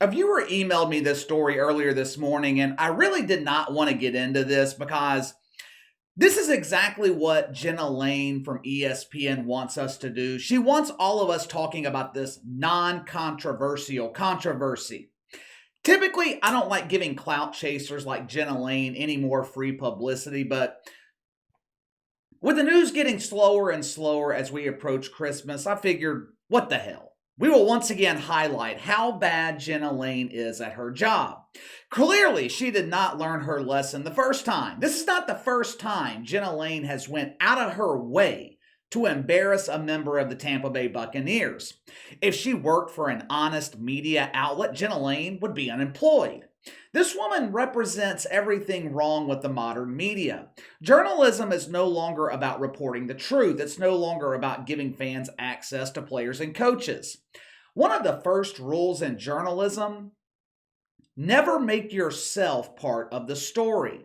A viewer emailed me this story earlier this morning, and I really did not want to get into this because this is exactly what Jenna Laine from ESPN wants us to do. She wants all of us talking about this non-controversial controversy. Typically, I don't like giving clout chasers like Jenna Laine any more free publicity, but with the news getting slower and slower as we approach Christmas, I figured, what the hell? We will once again highlight how bad Jenna Laine is at her job. Clearly, she did not learn her lesson the first time. This is not the first time Jenna Laine has went out of her way to embarrass a member of the Tampa Bay Buccaneers. If she worked for an honest media outlet, Jenna Laine would be unemployed. This woman represents everything wrong with the modern media. Journalism is no longer about reporting the truth. It's no longer about giving fans access to players and coaches. One of the first rules in journalism: never make yourself part of the story.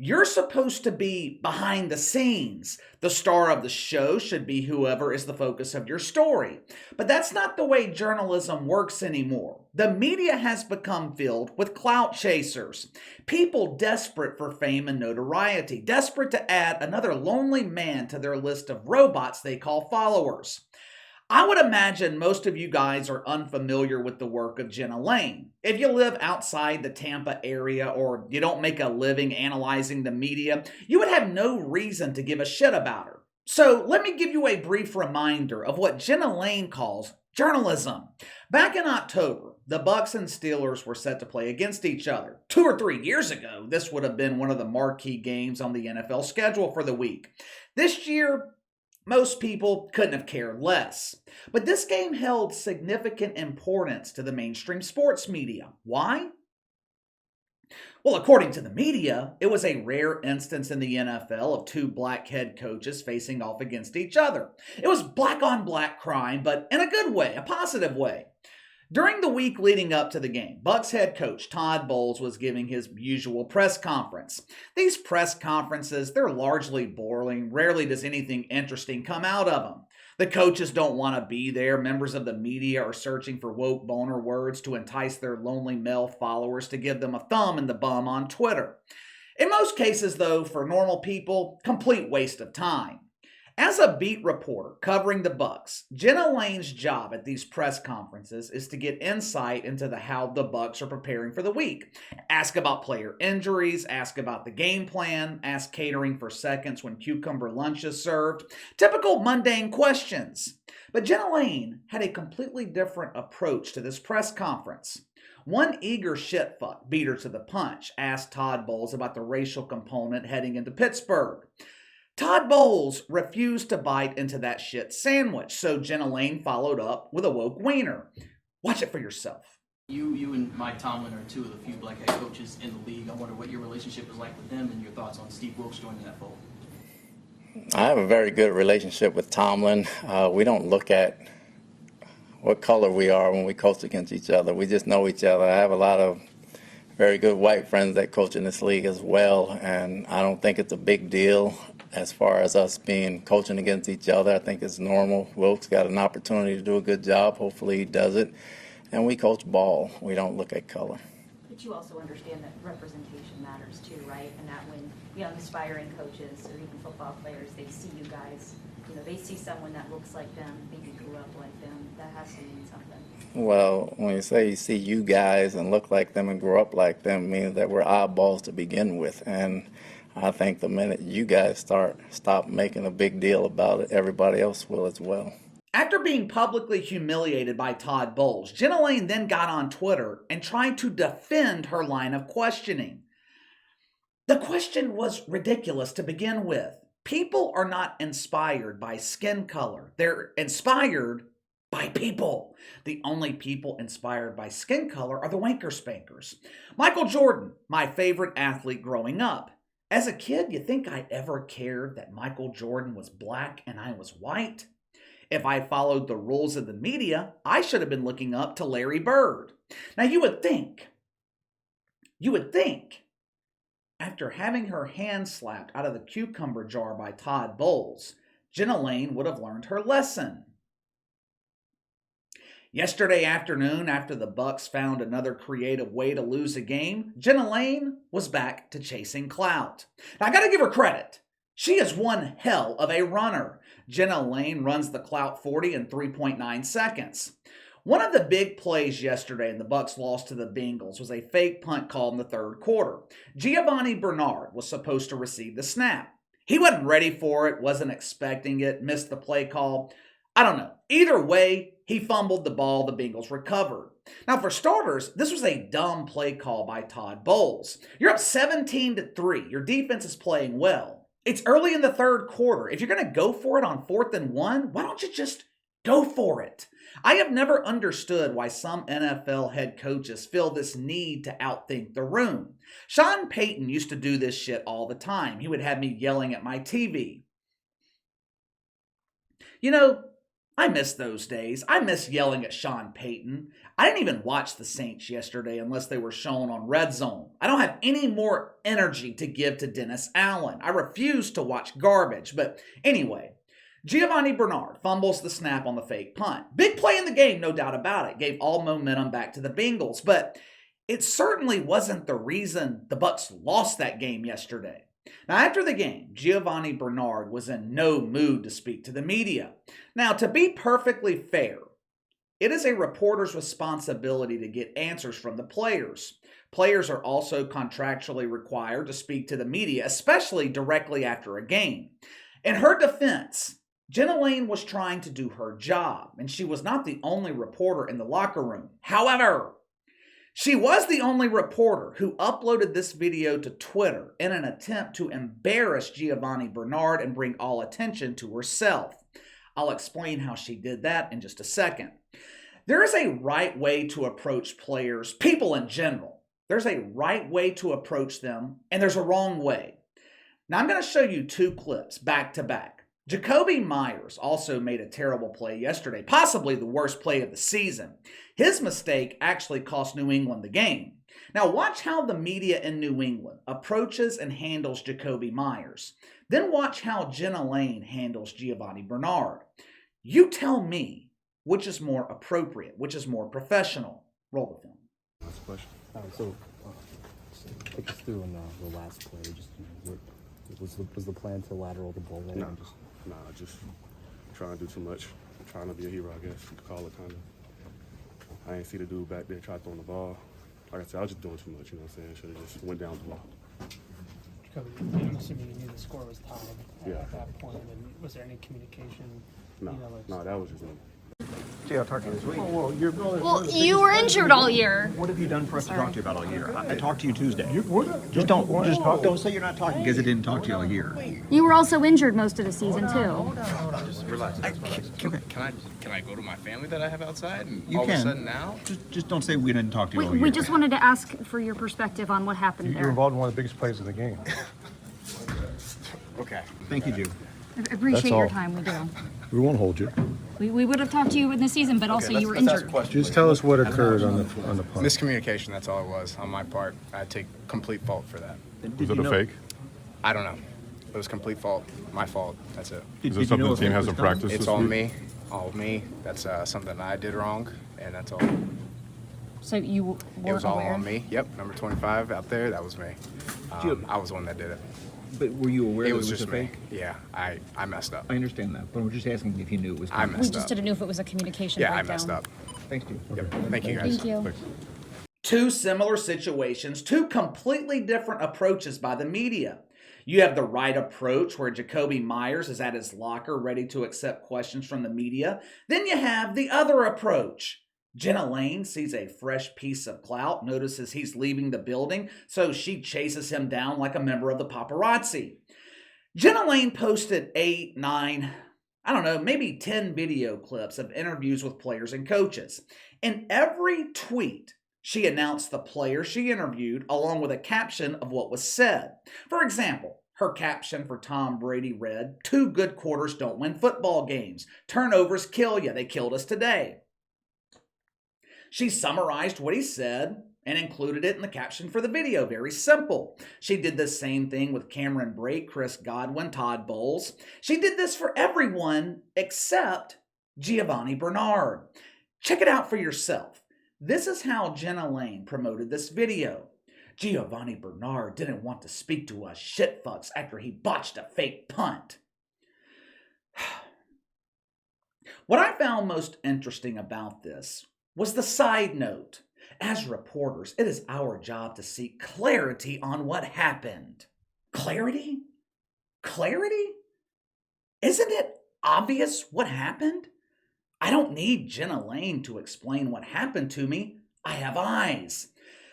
You're supposed to be behind the scenes. The star of the show should be whoever is the focus of your story. But that's not the way journalism works anymore. The media has become filled with clout chasers. People desperate for fame and notoriety, desperate to add another lonely man to their list of robots they call followers. I would imagine most of you guys are unfamiliar with the work of Jenna Laine. If you live outside the Tampa area or you don't make a living analyzing the media, you would have no reason to give a shit about her. So let me give you a brief reminder of what Jenna Laine calls journalism. Back in October, the Bucs and Steelers were set to play against each other. 2 or 3 years ago, this would have been one of the marquee games on the NFL schedule for the week. This year, most people couldn't have cared less. But this game held significant importance to the mainstream sports media. Why? Well, according to the media, it was a rare instance in the NFL of two black head coaches facing off against each other. It was black on black crime, but in a good way, a positive way. During the week leading up to the game, Bucs head coach Todd Bowles was giving his usual press conference. These press conferences, they're largely boring. Rarely does anything interesting come out of them. The coaches don't want to be there. Members of the media are searching for woke boner words to entice their lonely male followers to give them a thumb in the bum on Twitter. In most cases, though, for normal people, complete waste of time. As a beat reporter covering the Bucs, Jenna Laine's job at these press conferences is to get insight into how the Bucs are preparing for the week. Ask about player injuries, ask about the game plan, ask catering for seconds when cucumber lunch is served. Typical mundane questions. But Jenna Laine had a completely different approach to this press conference. One eager shitfuck beat her to the punch, asked Todd Bowles about the racial component heading into Pittsburgh. Todd Bowles refused to bite into that shit sandwich, so Jenna Laine followed up with a woke wiener. Watch it for yourself. You and Mike Tomlin are two of the few black head coaches in the league. I wonder what your relationship is like with them and your thoughts on Steve Wilks joining that fold. I have a very good relationship with Tomlin. We don't look at what color we are when we coach against each other. We just know each other. I have a lot of very good white friends that coach in this league as well, and I don't think it's a big deal as far as us being coaching against each other. I think it's normal. Wilkes got an opportunity to do a good job. Hopefully he does it. And we coach ball. We don't look at color. But you also understand that representation matters too, right? And that when young aspiring coaches or even football players, they see you guys, they see someone that looks like them, maybe grew up like them, that has to mean something. Well, when you say you see you guys and look like them and grow up like them, it means that we're oddballs to begin with. And I think the minute you guys stop making a big deal about it, everybody else will as well. After being publicly humiliated by Todd Bowles, Jenna Laine then got on Twitter and tried to defend her line of questioning. The question was ridiculous to begin with. People are not inspired by skin color. They're inspired by people. The only people inspired by skin color are the wanker spankers. Michael Jordan, my favorite athlete growing up. As a kid, you think I ever cared that Michael Jordan was black and I was white? If I followed the rules of the media, I should have been looking up to Larry Bird. Now you would think, after having her hand slapped out of the cucumber jar by Todd Bowles, Jenna Laine would have learned her lesson. Yesterday afternoon, after the Bucs found another creative way to lose a game, Jenna Laine was back to chasing clout. Now, I gotta give her credit. She is one hell of a runner. Jenna Laine runs the Clout 40 in 3.9 seconds. One of the big plays yesterday in the Bucs' loss to the Bengals was a fake punt call in the third quarter. Giovani Bernard was supposed to receive the snap. He wasn't ready for it, wasn't expecting it, missed the play call. I don't know. Either way, he fumbled the ball, the Bengals recovered. Now, for starters, this was a dumb play call by Todd Bowles. You're up 17-3. Your defense is playing well. It's early in the third quarter. If you're going to go for it on 4th and 1, why don't you just go for it? I have never understood why some NFL head coaches feel this need to outthink the room. Sean Payton used to do this shit all the time. He would have me yelling at my TV. You know, I miss those days. I miss yelling at Sean Payton. I didn't even watch the Saints yesterday unless they were shown on Red Zone. I don't have any more energy to give to Dennis Allen. I refuse to watch garbage. But anyway, Giovani Bernard fumbles the snap on the fake punt. Big play in the game, no doubt about it. Gave all momentum back to the Bengals. But it certainly wasn't the reason the Bucs lost that game yesterday. Now, after the game, Giovani Bernard was in no mood to speak to the media. Now, to be perfectly fair, it is a reporter's responsibility to get answers from the players. Players are also contractually required to speak to the media, especially directly after a game. In her defense, Jenna Laine was trying to do her job, and she was not the only reporter in the locker room. However, she was the only reporter who uploaded this video to Twitter in an attempt to embarrass Giovani Bernard and bring all attention to herself. I'll explain how she did that in just a second. There is a right way to approach players, people in general. There's a right way to approach them, and there's a wrong way. Now, I'm going to show you two clips back to back. Jakobi Meyers also made a terrible play yesterday, possibly the worst play of the season. His mistake actually cost New England the game. Now watch how the media in New England approaches and handles Jakobi Meyers. Then watch how Jenna Laine handles Giovani Bernard. You tell me which is more appropriate, which is more professional. Roll the film. Last question. So take us through on the last play. Just was the plan to lateral the ball? Nah, just trying to do too much. Trying to be a hero, I guess you could call it, kind of. I ain't see the dude back there try throwing the ball. Like I said, I was just doing too much, you know what I'm saying? Should have just went down the ball. Jacoby, I'm assuming you knew the score was tied at that point. And was there any communication? No, that was just me. See, I'll talk to you this week. Well, you were injured all year. What have you done for us to talk to you about all year? I talked to you Tuesday. Just don't say you're not talking because I didn't talk to you all year. You were also injured most of the season too. Just relax. Can I go to my family that I have outside? And You all can. of a sudden now? Just don't say we didn't talk to you all year. We just wanted to ask for your perspective on what happened You're there. involved in one of the biggest plays of the game. Okay. Thank you, Jew. I appreciate That's your all. time. We do. We won't hold you. We would have talked to you in the season, but also you were injured. Just tell us what occurred on the punt. Miscommunication, that's all it was on my part. I take complete fault for that. Was it a fake? I don't know. It was complete fault. My fault. That's it. Is this something the team hasn't practiced It's this all week? me. All me. That's something I did wrong, and that's all. So you It were was all aware? on me. Yep, number 25 out there, that was me. I was the one that did it. But were you aware It that was it was just a me. fake? Yeah, I messed up. I understand that, but we're just asking if you knew it was I coming. We messed just up. didn't know if it was a communication Yeah, I breakdown. messed up. Thanks, Jew. Yep. Thank you guys. Thank you. Thanks. Two similar situations, two completely different approaches by the media. You have the right approach where Jakobi Meyers is at his locker ready to accept questions from the media. Then you have the other approach. Jenna Laine sees a fresh piece of clout, notices he's leaving the building, so she chases him down like a member of the paparazzi. Jenna Laine posted 8, 9, I don't know, maybe 10 video clips of interviews with players and coaches. In every tweet, she announced the player she interviewed along with a caption of what was said. For example, her caption for Tom Brady read, "2 good quarters don't win football games. Turnovers kill you. They killed us today." She summarized what he said and included it in the caption for the video. Very simple. She did the same thing with Cameron Brate, Chris Godwin, Todd Bowles. She did this for everyone except Giovani Bernard. Check it out for yourself. This is how Jenna Laine promoted this video. Giovani Bernard didn't want to speak to us shitfucks after he botched a fake punt. What I found most interesting about this was the side note. As reporters, it is our job to seek clarity on what happened. Clarity? Clarity? Isn't it obvious what happened? I don't need Jenna Laine to explain what happened to me. I have eyes.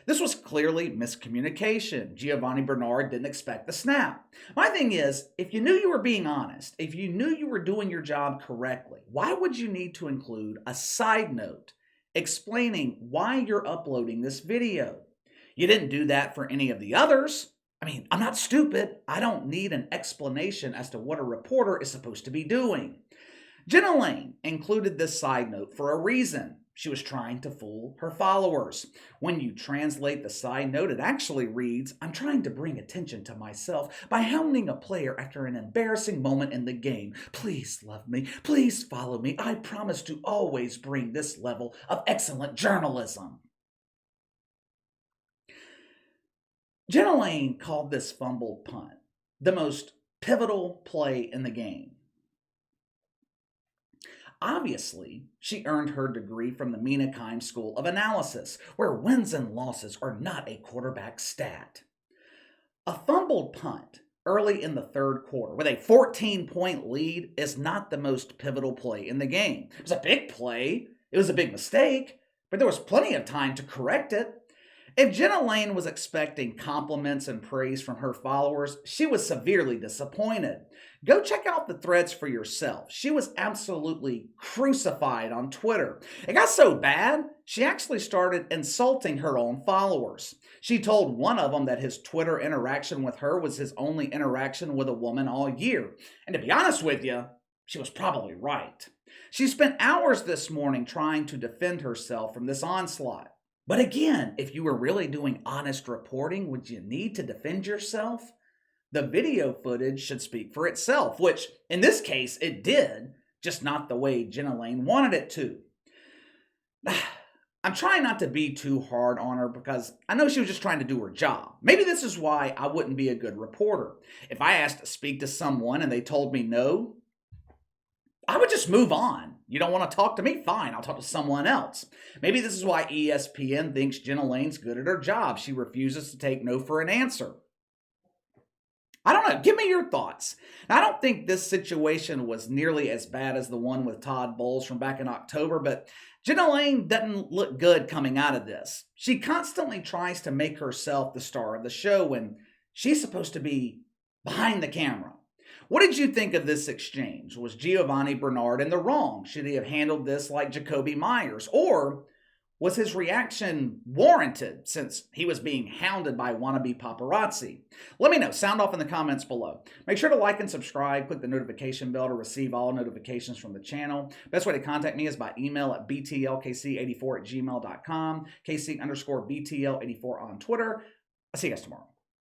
This was clearly miscommunication. Giovani Bernard didn't expect the snap. My thing is, if you knew you were being honest, if you knew you were doing your job correctly, why would you need to include a side note explaining why you're uploading this video? You didn't do that for any of the others. I mean, I'm not stupid. I don't need an explanation as to what a reporter is supposed to be doing. Jenna Laine included this side note for a reason. She was trying to fool her followers. When you translate the side note, it actually reads, I'm trying to bring attention to myself by hounding a player after an embarrassing moment in the game. Please love me. Please follow me. I promise to always bring this level of excellent journalism. Jenna Laine called this fumbled punt the most pivotal play in the game. Obviously, she earned her degree from the Mina School of Analysis, where wins and losses are not a quarterback stat. A fumbled punt early in the third quarter with a 14-point lead is not the most pivotal play in the game. It was a big play. It was a big mistake, but there was plenty of time to correct it. If Jenna Laine was expecting compliments and praise from her followers, she was severely disappointed. Go check out the threads for yourself. She was absolutely crucified on Twitter. It got so bad, she actually started insulting her own followers. She told one of them that his Twitter interaction with her was his only interaction with a woman all year. And to be honest with you, she was probably right. She spent hours this morning trying to defend herself from this onslaught. But again, if you were really doing honest reporting, would you need to defend yourself? The video footage should speak for itself, which in this case it did, just not the way Jenna Laine wanted it to. I'm trying not to be too hard on her because I know she was just trying to do her job. Maybe this is why I wouldn't be a good reporter. If I asked to speak to someone and they told me no, I would just move on. You don't want to talk to me? Fine, I'll talk to someone else. Maybe this is why ESPN thinks Jenna Laine's good at her job. She refuses to take no for an answer. I don't know. Give me your thoughts. Now, I don't think this situation was nearly as bad as the one with Todd Bowles from back in October, but Jenna Laine doesn't look good coming out of this. She constantly tries to make herself the star of the show when she's supposed to be behind the camera. What did you think of this exchange? Was Giovani Bernard in the wrong? Should he have handled this like Jacoby Myers? Or was his reaction warranted since he was being hounded by wannabe paparazzi? Let me know. Sound off in the comments below. Make sure to like and subscribe. Click the notification bell to receive all notifications from the channel. Best way to contact me is by email at btlkc84@gmail.com, KC_BTL84 on Twitter. I'll see you guys tomorrow.